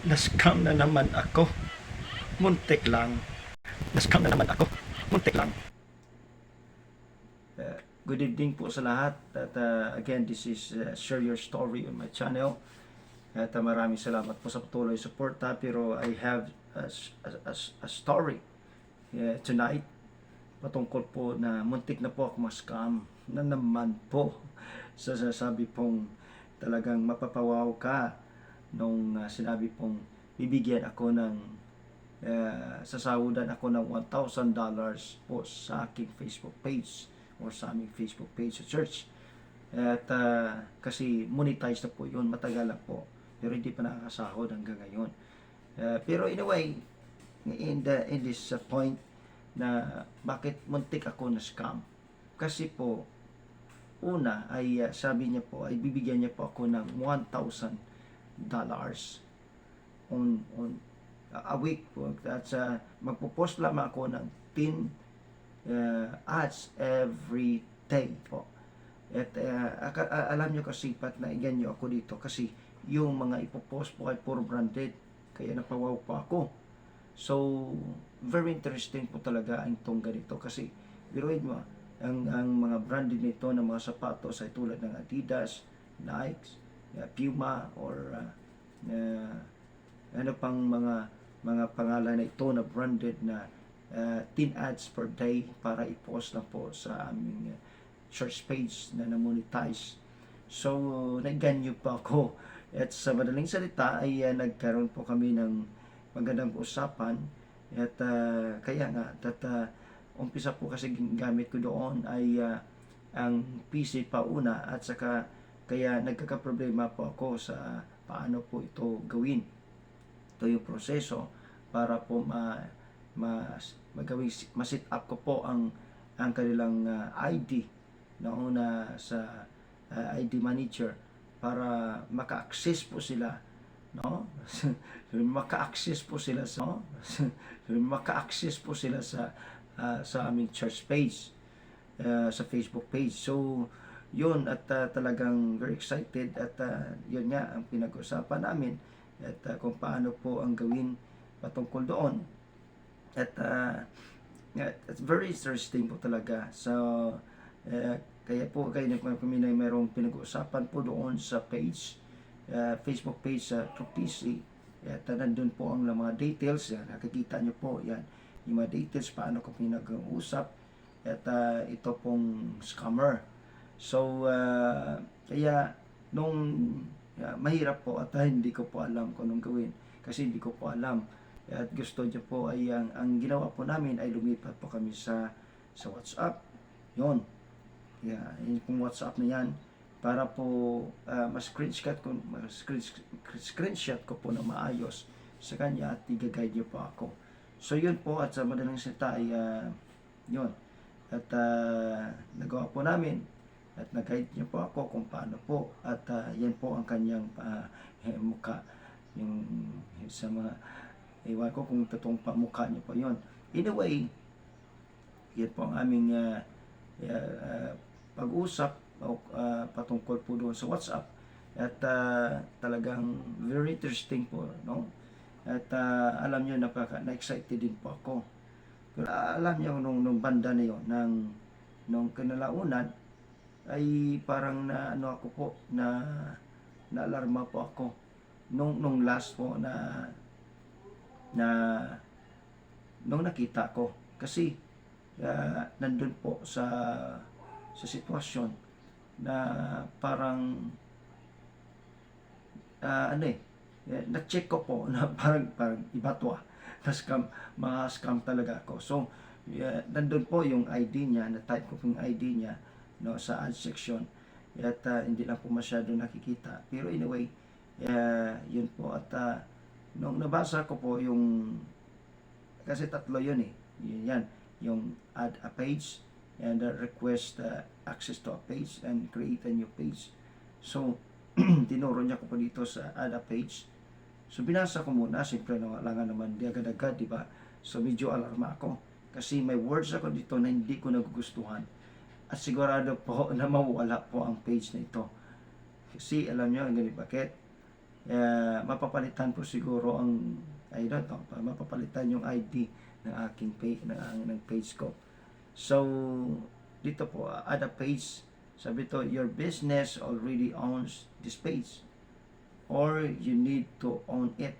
Na-scam na naman ako. Muntik lang. Na-scam na naman ako. Muntik lang. Good evening po sa lahat. At again, this is Share Your Story on my channel. At maraming salamat po sa patuloy suporta. Pero I have a story tonight patungkol po na muntik na po ako ma-scam na naman po. Sasabi pong talagang mapapawaw ka nung sinabi pong bibigyan ako ng sasahudan ako ng $1,000 po sa aking Facebook page or sa aming Facebook page sa church. At kasi monetize na po yun, matagal na po, pero hindi pa nakakasahod hanggang ngayon. Pero anyway, in this point na bakit muntik ako na scam, kasi po una ay sabi niya po ay bibigyan niya po ako ng $1,000 on a week po. At magpo-post lamang ako ng 10 ads every day po. At alam nyo kasi pat na iganyo ako dito kasi yung mga ipopost po ay puro branded, kaya napawaw pa ako. So very interesting po talaga ang itong ganito kasi biruin mo ang mga branded nito ng mga sapatos ay tulad ng Adidas, Nike, Puma, or ano pang mga pangalan na ito na branded na 10 ads per day para i-post lang po sa aming church page na na-monetize. So nagganyo pa ako at sa madaling salita ay nagkaroon po kami ng magandang usapan at kaya nga umpisa po kasi gamit ko doon ay ang PC pa una at saka kaya nagkakaproblema po ako sa paano po ito gawin. Ito yung proseso para po ma-set up ko po ang kanilang ID na una sa ID manager para maka-access po sila, no? maka-access po sila sa maka-access po sila sa aming church page, sa Facebook page. So yun, at talagang very excited at yun nga ang pinag-usapan namin at kung paano po ang gawin patungkol doon. At it's very interesting po talaga. So kaya po kayo kami na mayroong pinag-uusapan po doon sa page, Facebook page sa PC. At nandun po ang mga details, yan, nakikita nyo po yan, yung mga details paano ko pinag-uusap at ito pong scammer. So kaya nung mahirap po at hindi ko po alam kung anong gawin kasi hindi ko po alam at gusto niyo po ay ang ginawa po namin ay lumipat po kami sa WhatsApp. Yon. Yung pong WhatsApp na yan para po screenshot ko po na maayos sa kanya at i-guide niyo po ako. So yun po, at sa madaling salita ay yun. At nagawa po namin at nag-guide niyo po ako kung paano po at yan po ang kanyang mukha, yung sa mga iwan ko kung totoong pamukha niyo po yun. Anyway, yan po ang aming pag-usap patungkol po doon sa WhatsApp at talagang very interesting po, no? At alam niyo, na-excited din po ako. Pero alam niyo nung banda na yon nung kinalaunan ay parang na ano ako po na naalarma po ako nung last po na nung nakita ko kasi nandun po sa sitwasyon na parang na-check ko po na parang iba to na scam, mga scam talaga ako. So nandun po yung ID niya, na-type ko yung ID niya, no, sa ad section at hindi lang po masyado nakikita, pero anyway yun po. At nung nabasa ko po yung kasi tatlo yun yan yung add a page and request access to a page and create a new page. So tinuro niya ko po dito sa add a page. So binasa ko muna, siyempre langan naman di agad-agad, di ba? So medyo alarma ako kasi may words ako dito na hindi ko nagugustuhan at sigurado po na mawala po ang page na ito. Kasi alam nyo, ang ganit bakit? mapapalitan po siguro ang, I don't know, mapapalitan yung ID ng aking page, ng page ko. So, dito po, add a page. Sabi to, your business already owns this page or you need to own it.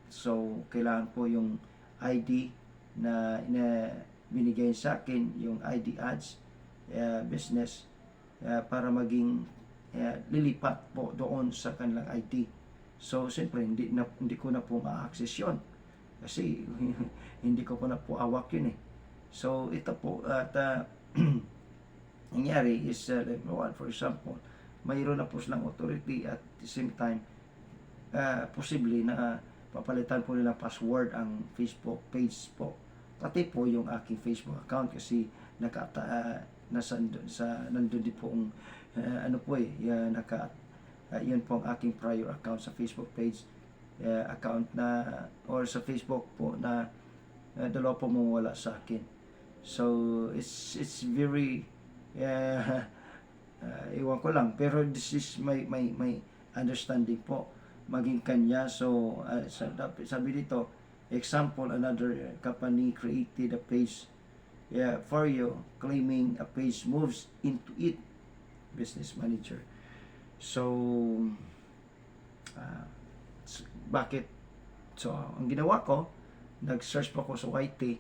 So, kailangan po yung ID na binigay sa akin, yung ID ads, business, para maging lilipat po doon sa kanilang ID. So, siyempre, hindi ko na po ma-access yun. Kasi, hindi ko po na po awak yun eh. So, ito po, at nangyari is, for example, mayroon na po silang authority at the same time, posible na papalitan po nila password ang Facebook page po. Pati po yung aking Facebook account kasi nandun din po ang, yun po ang aking prior account sa Facebook page, account na, or sa Facebook po na dalawa po mawala sa akin. So, it's very, iwan ko lang, pero this is my understanding po, maging kanya. So, sabi dito, example, another company created a page for you, claiming a page moves into it, business manager. So, bakit? So, ang ginawa ko, nag-search po ako sa YT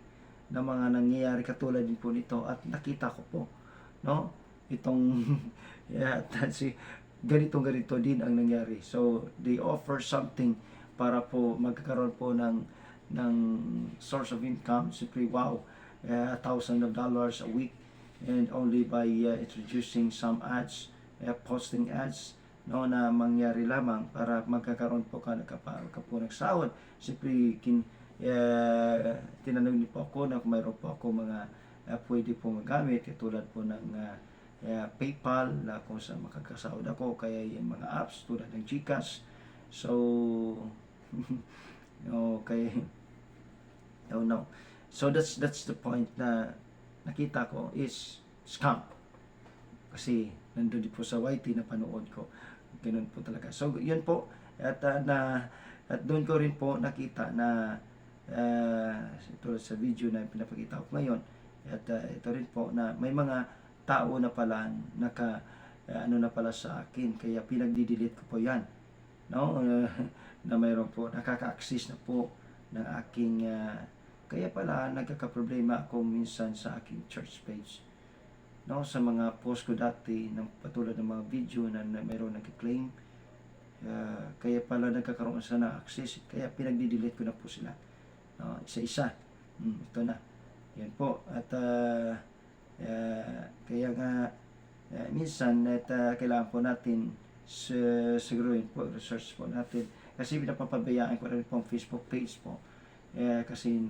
na mga nangyayari katulad din po nito at nakita ko po, no? Itong, ganito din ang nangyari. So, they offer something para po magkakaroon po ng source of income. Simply, wow, $1,000 a week, and only by introducing some ads, posting ads, no, na mangyari lamang para magkakaroon po ka po ng sahod. Simply, tinanong niyo po ako na kung mayroon po ako mga pwede po magamit, katulad po ng PayPal, na kung saan makakasahod ako, kaya yung mga apps tulad ng GCash. So, okay, no. So that's the point na nakita ko is scam. Kasi nandun din po sa YT na panood ko. Ganun po talaga. So, yun po. At doon ko rin po nakita na tulad sa video na pinapakita ko ngayon. At ito rin po na may mga tao na pala na pala sa akin, kaya pinagdi-delete ko po yan, no? Na mayroon po nakaka-access na po ng aking kaya pala nagkakaproblema ako minsan sa aking church page, no? Sa mga post ko dati ng patulad ng mga video na mayroon nag-claim, kaya pala nagkakaroon sa na access, kaya pinagdi-delete ko na po sila, no? Isa-isa. Ito na yan po. At kaya nga minsan kailangan po natin siguruhin po, research po natin, kasi pinapapabayaan ko rin po ang Facebook page po, kasi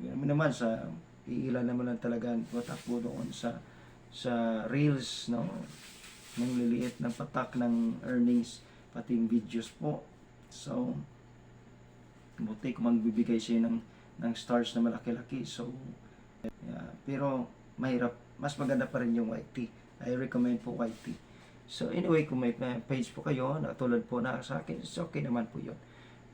naman sa iilan naman lang talaga takbo doon sa reels, no, ng liliit ng patak ng earnings, pati yung videos po. So, buti kung magbibigay siya ng stars na malaki-laki. So, pero mahirap, mas maganda pa rin yung YT. I recommend po YT. So anyway, kung may page po kayo na tulad po na sa akin, it's okay naman po yun.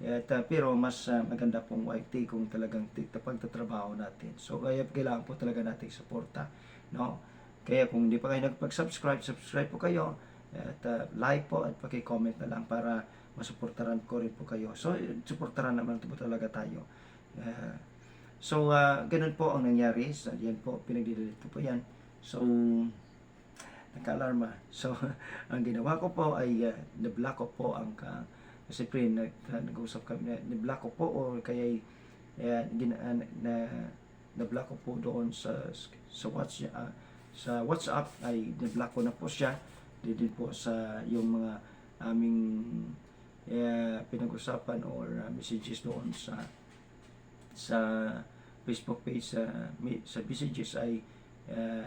At, pero mas maganda pong YT kung talagang pagtatrabaho natin. So kaya kailangan po talaga nating suporta, no? Kaya kung hindi pa kayo nagpag-subscribe, subscribe po kayo. At like po at paki-comment na lang para masuportaran ko rin po kayo. So suportaran naman po talaga tayo. So, ganun po ang nangyari. So, yan po, pinagdidelete ko po yan. So, nagka-alarma. So, ang ginawa ko po ay na-block ko po ang, kasi nag-usap kami, na-block ko po, o kaya na-block ko po doon sa WhatsApp, ay na-block ko na po siya. Din po sa yung mga aming pinag-usapan or messages doon sa Facebook page, sa messages ay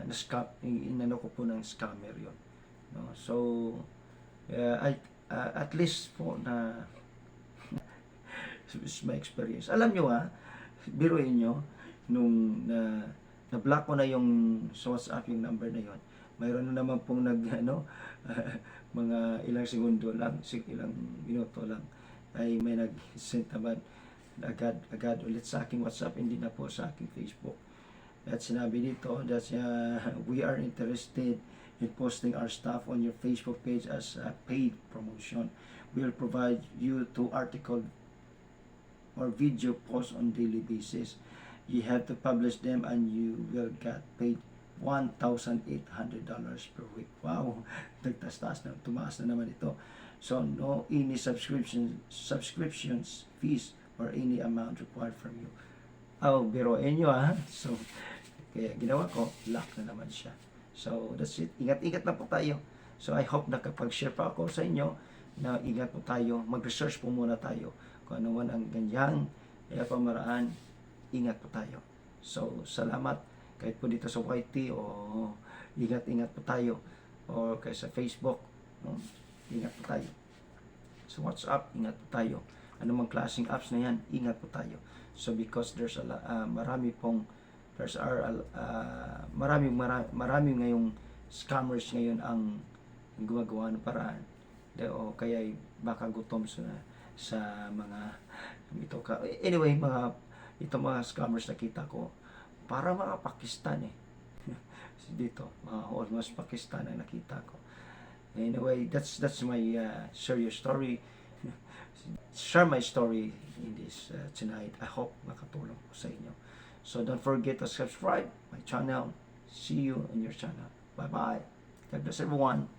na-scam, inano ko po ng scammer yon, no? So at least po na my experience. Alam nyo biruin nyo, nung na-block ko na yung sa WhatsApp yung number na yon, mayroon na naman pong mga ilang segundo lang, ilang minuto lang, ay may nag-send naman agad ulit sa aking WhatsApp, hindi na po sa aking Facebook. At sinabi dito that we are interested in posting our stuff on your Facebook page as a paid promotion. We will provide you 2 article or video posts on daily basis. You have to publish them and you will get paid $1,800 per week. Wow, nagtaas-taas na, tumaas na naman ito. So no any subscriptions fees or any amount required from you. Biruin nyo So, kaya ginawa ko, lock na naman siya. So, that's it. Ingat-ingat na po tayo. So, I hope nakapag-share pa ako sa inyo na ingat po tayo. Mag-research po muna tayo. Kung ano man ang ganyang pamaraan, ingat po tayo. So, salamat. Kahit po dito sa YT o ingat-ingat po tayo. O kaya sa Facebook, ingat po tayo. Sa WhatsApp, ingat po tayo. Anumang klaseng apps na yan, ingat po tayo. So because there's marami ngayong scammers ngayon ang gumagawa ng paraan. O kaya baka gutom sa mga anyway, mga scammers nakita ko para mga Pakistan dito, mga almost Pakistan ang nakita ko. Anyway, that's my share my story in this tonight. I hope makatulong ko sa inyo. So don't forget to subscribe my channel. See you in your channel. Bye bye. God bless everyone.